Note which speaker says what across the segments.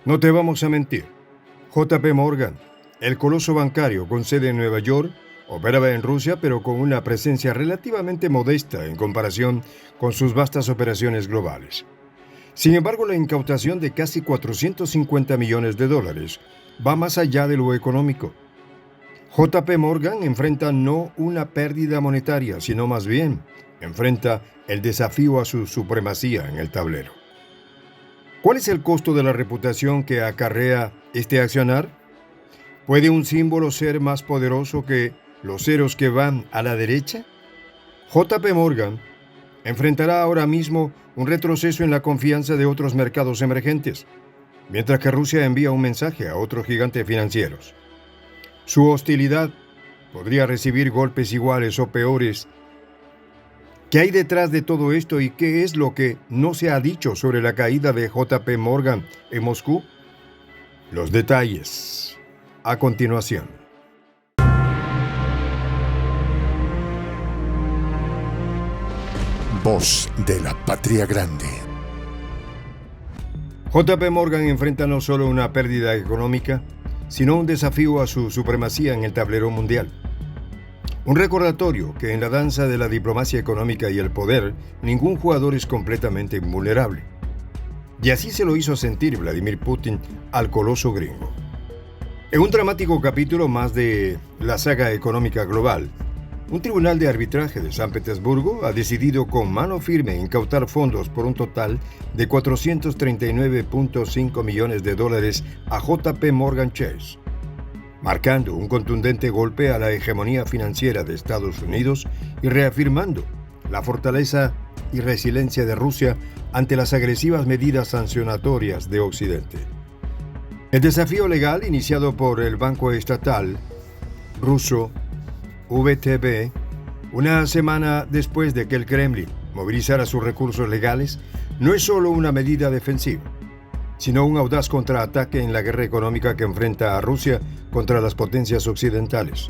Speaker 1: No te vamos a mentir. JP Morgan, el coloso bancario con sede en Nueva York, operaba en Rusia pero con una presencia relativamente modesta en comparación con sus vastas operaciones globales. Sin embargo, la incautación de casi 450 millones de dólares va más allá de lo económico. JP Morgan enfrenta no una pérdida monetaria, sino más bien enfrenta el desafío a su supremacía en el tablero. ¿Cuál es el costo de la reputación que acarrea este accionar? ¿Puede un símbolo ser más poderoso que los ceros que van a la derecha? JP Morgan enfrentará ahora mismo un retroceso en la confianza de otros mercados emergentes, mientras que Rusia envía un mensaje a otros gigantes financieros. Su hostilidad podría recibir golpes iguales o peores. ¿Qué hay detrás de todo esto y qué es lo que no se ha dicho sobre la caída de JP Morgan en Moscú? Los detalles a continuación.
Speaker 2: Voz de la Patria Grande.
Speaker 1: JP Morgan enfrenta no solo una pérdida económica, sino un desafío a su supremacía en el tablero mundial. Un recordatorio que en la danza de la diplomacia económica y el poder, ningún jugador es completamente invulnerable. Y así se lo hizo sentir Vladimir Putin al coloso gringo. En un dramático capítulo más de la saga económica global, un tribunal de arbitraje de San Petersburgo ha decidido con mano firme incautar fondos por un total de 439.5 millones de dólares a JP Morgan Chase, marcando un contundente golpe a la hegemonía financiera de Estados Unidos y reafirmando la fortaleza y resiliencia de Rusia ante las agresivas medidas sancionatorias de Occidente. El desafío legal iniciado por el banco estatal ruso VTB, una semana después de que el Kremlin movilizara sus recursos legales, no es solo una medida defensiva, sino un audaz contraataque en la guerra económica que enfrenta a Rusia contra las potencias occidentales.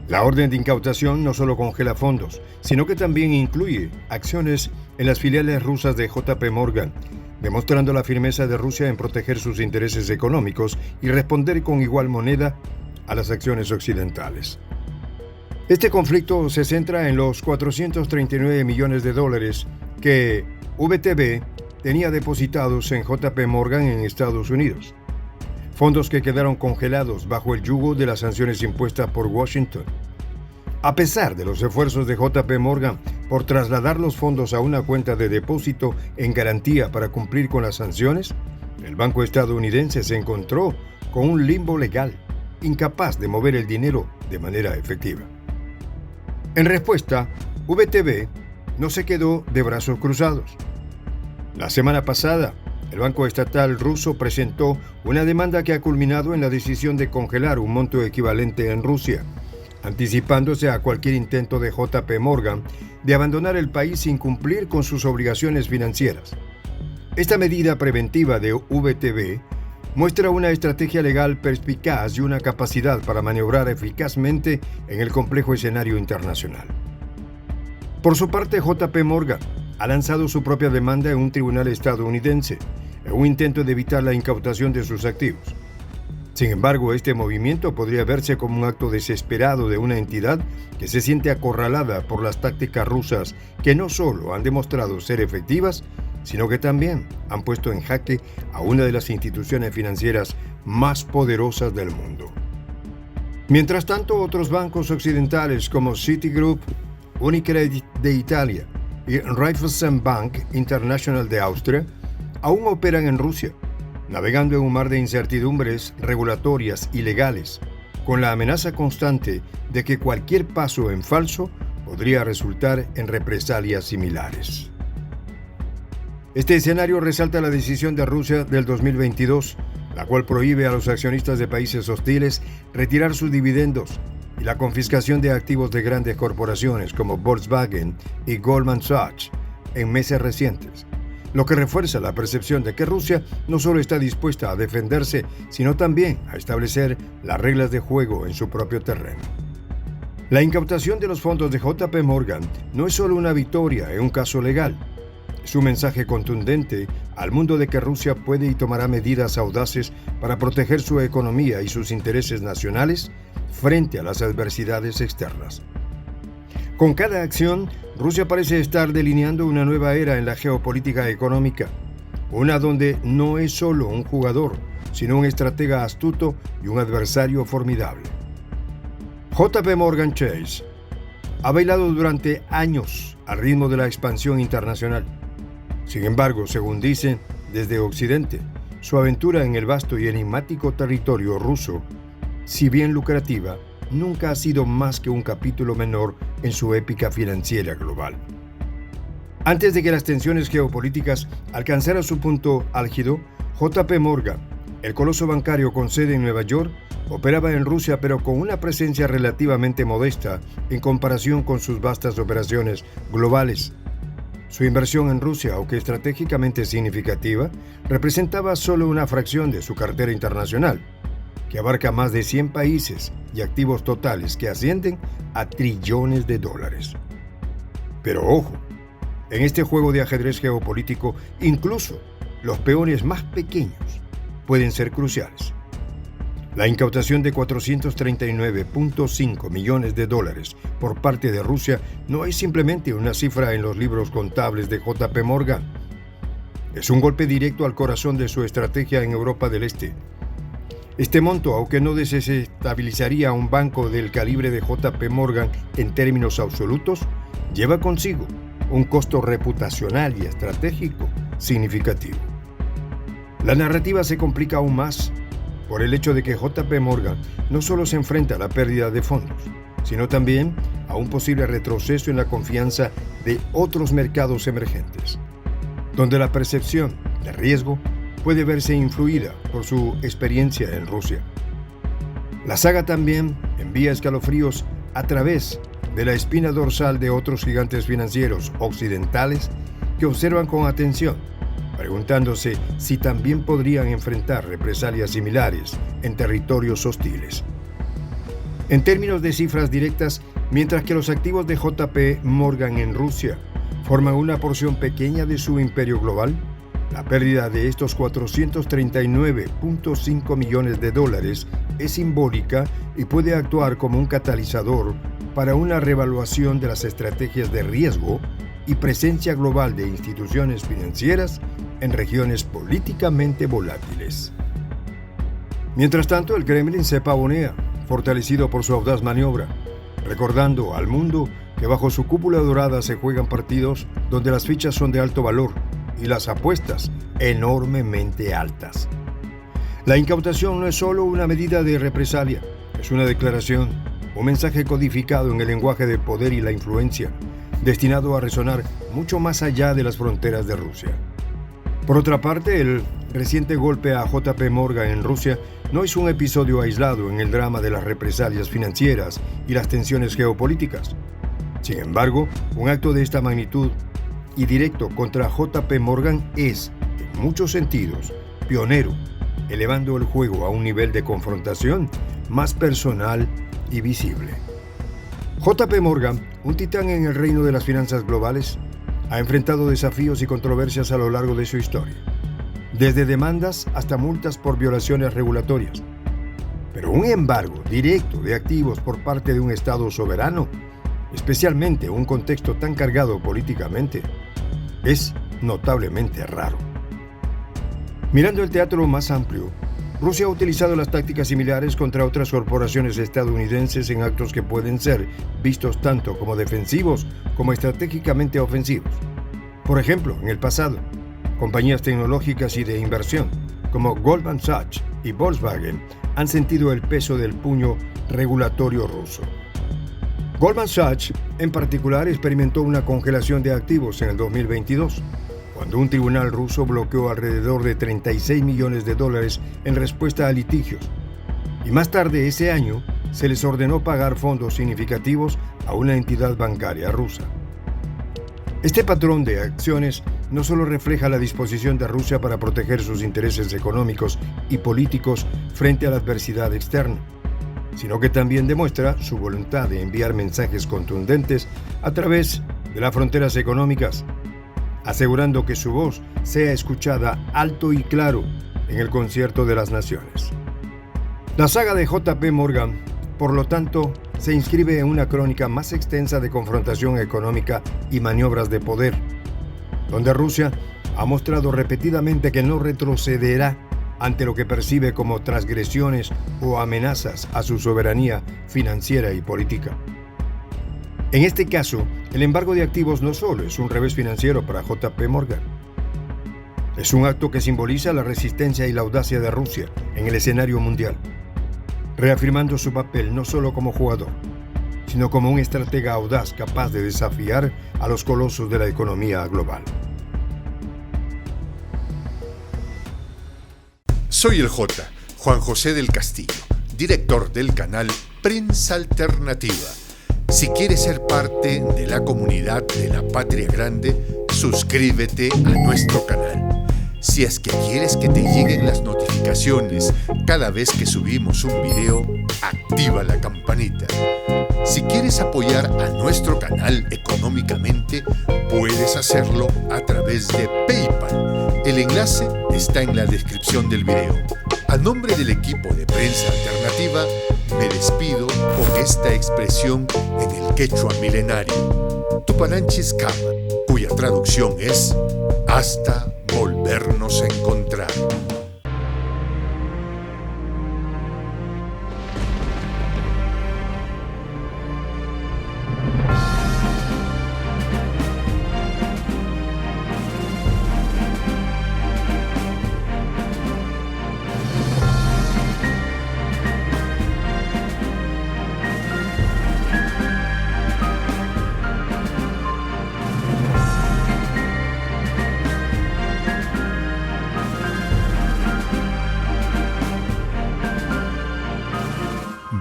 Speaker 1: La orden de incautación no solo congela fondos, sino que también incluye acciones en las filiales rusas de JP Morgan, demostrando la firmeza de Rusia en proteger sus intereses económicos y responder con igual moneda a las acciones occidentales. Este conflicto se centra en los 439 millones de dólares que VTB tenía depositados en JP Morgan en Estados Unidos, fondos que quedaron congelados bajo el yugo de las sanciones impuestas por Washington. A pesar de los esfuerzos de JP Morgan por trasladar los fondos a una cuenta de depósito en garantía para cumplir con las sanciones, el banco estadounidense se encontró con un limbo legal, incapaz de mover el dinero de manera efectiva. En respuesta, VTB no se quedó de brazos cruzados. La semana pasada, el Banco Estatal ruso presentó una demanda que ha culminado en la decisión de congelar un monto equivalente en Rusia, anticipándose a cualquier intento de JP Morgan de abandonar el país sin cumplir con sus obligaciones financieras. Esta medida preventiva de VTB muestra una estrategia legal perspicaz y una capacidad para maniobrar eficazmente en el complejo escenario internacional. Por su parte, JP Morgan ha lanzado su propia demanda en un tribunal estadounidense, en un intento de evitar la incautación de sus activos. Sin embargo, este movimiento podría verse como un acto desesperado de una entidad que se siente acorralada por las tácticas rusas que no solo han demostrado ser efectivas, sino que también han puesto en jaque a una de las instituciones financieras más poderosas del mundo. Mientras tanto, otros bancos occidentales como Citigroup, Unicredit de Italia y Raiffeisenbank International de Austria aún operan en Rusia, navegando en un mar de incertidumbres regulatorias y legales, con la amenaza constante de que cualquier paso en falso podría resultar en represalias similares. Este escenario resalta la decisión de Rusia del 2022, la cual prohíbe a los accionistas de países hostiles retirar sus dividendos y la confiscación de activos de grandes corporaciones como Volkswagen y Goldman Sachs en meses recientes, lo que refuerza la percepción de que Rusia no solo está dispuesta a defenderse, sino también a establecer las reglas de juego en su propio terreno. La incautación de los fondos de JP Morgan no es solo una victoria en un caso legal. Es un mensaje contundente al mundo de que Rusia puede y tomará medidas audaces para proteger su economía y sus intereses nacionales frente a las adversidades externas. Con cada acción, Rusia parece estar delineando una nueva era en la geopolítica económica, una donde no es solo un jugador, sino un estratega astuto y un adversario formidable. JP Morgan Chase ha bailado durante años al ritmo de la expansión internacional. Sin embargo, según dicen desde Occidente, su aventura en el vasto y enigmático territorio ruso, si bien lucrativa, nunca ha sido más que un capítulo menor en su épica financiera global. Antes de que las tensiones geopolíticas alcanzaran su punto álgido, JP Morgan, el coloso bancario con sede en Nueva York, operaba en Rusia pero con una presencia relativamente modesta en comparación con sus vastas operaciones globales. Su inversión en Rusia, aunque estratégicamente significativa, representaba solo una fracción de su cartera internacional, que abarca más de 100 países y activos totales que ascienden a trillones de dólares. Pero ojo, en este juego de ajedrez geopolítico, incluso los peones más pequeños pueden ser cruciales. La incautación de 439.5 millones de dólares por parte de Rusia no es simplemente una cifra en los libros contables de JP Morgan. Es un golpe directo al corazón de su estrategia en Europa del Este. Este monto, aunque no desestabilizaría a un banco del calibre de JP Morgan en términos absolutos, lleva consigo un costo reputacional y estratégico significativo. La narrativa se complica aún más por el hecho de que JP Morgan no solo se enfrenta a la pérdida de fondos, sino también a un posible retroceso en la confianza de otros mercados emergentes, donde la percepción de riesgo puede verse influida por su experiencia en Rusia. La saga también envía escalofríos a través de la espina dorsal de otros gigantes financieros occidentales que observan con atención, preguntándose si también podrían enfrentar represalias similares en territorios hostiles. En términos de cifras directas, mientras que los activos de JP Morgan en Rusia forman una porción pequeña de su imperio global, la pérdida de estos 439.5 millones de dólares es simbólica y puede actuar como un catalizador para una reevaluación de las estrategias de riesgo y presencia global de instituciones financieras en regiones políticamente volátiles. Mientras tanto, el Kremlin se pavonea, fortalecido por su audaz maniobra, recordando al mundo que bajo su cúpula dorada se juegan partidos donde las fichas son de alto valor y las apuestas enormemente altas. La incautación no es solo una medida de represalia, es una declaración, un mensaje codificado en el lenguaje del poder y la influencia, destinado a resonar mucho más allá de las fronteras de Rusia. Por otra parte, el reciente golpe a JP Morgan en Rusia no es un episodio aislado en el drama de las represalias financieras y las tensiones geopolíticas. Sin embargo, un acto de esta magnitud y directo contra JP Morgan es, en muchos sentidos, pionero, elevando el juego a un nivel de confrontación más personal y visible. JP Morgan, un titán en el reino de las finanzas globales, ha enfrentado desafíos y controversias a lo largo de su historia, desde demandas hasta multas por violaciones regulatorias. Pero un embargo directo de activos por parte de un Estado soberano, especialmente en un contexto tan cargado políticamente, es notablemente raro. Mirando el teatro más amplio, Rusia ha utilizado las tácticas similares contra otras corporaciones estadounidenses en actos que pueden ser vistos tanto como defensivos como estratégicamente ofensivos. Por ejemplo, en el pasado, compañías tecnológicas y de inversión como Goldman Sachs y Volkswagen han sentido el peso del puño regulatorio ruso. Goldman Sachs, en particular, experimentó una congelación de activos en el 2022, cuando un tribunal ruso bloqueó alrededor de 36 millones de dólares en respuesta a litigios. Y más tarde ese año, se les ordenó pagar fondos significativos a una entidad bancaria rusa. Este patrón de acciones no solo refleja la disposición de Rusia para proteger sus intereses económicos y políticos frente a la adversidad externa, sino que también demuestra su voluntad de enviar mensajes contundentes a través de las fronteras económicas, asegurando que su voz sea escuchada alto y claro en el concierto de las naciones. La saga de J.P. Morgan, por lo tanto, se inscribe en una crónica más extensa de confrontación económica y maniobras de poder, donde Rusia ha mostrado repetidamente que no retrocederá ante lo que percibe como transgresiones o amenazas a su soberanía financiera y política. En este caso, el embargo de activos no solo es un revés financiero para J.P. Morgan, es un acto que simboliza la resistencia y la audacia de Rusia en el escenario mundial, reafirmando su papel no solo como jugador, sino como un estratega audaz capaz de desafiar a los colosos de la economía global.
Speaker 2: Soy el J, Juan José del Castillo, director del canal Prensa Alternativa. Si quieres ser parte de la comunidad de la Patria Grande, suscríbete a nuestro canal. Si es que quieres que te lleguen las notificaciones cada vez que subimos un video, activa la campanita. Si quieres apoyar a nuestro canal económicamente, puedes hacerlo a través de PayPal. El enlace está en la descripción del video. A nombre del equipo de Prensa Alternativa, me despido con esta expresión en el quechua milenario, Tupananchis Kama, cuya traducción es hasta volvernos a encontrar.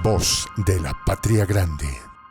Speaker 2: Voz de la Patria Grande.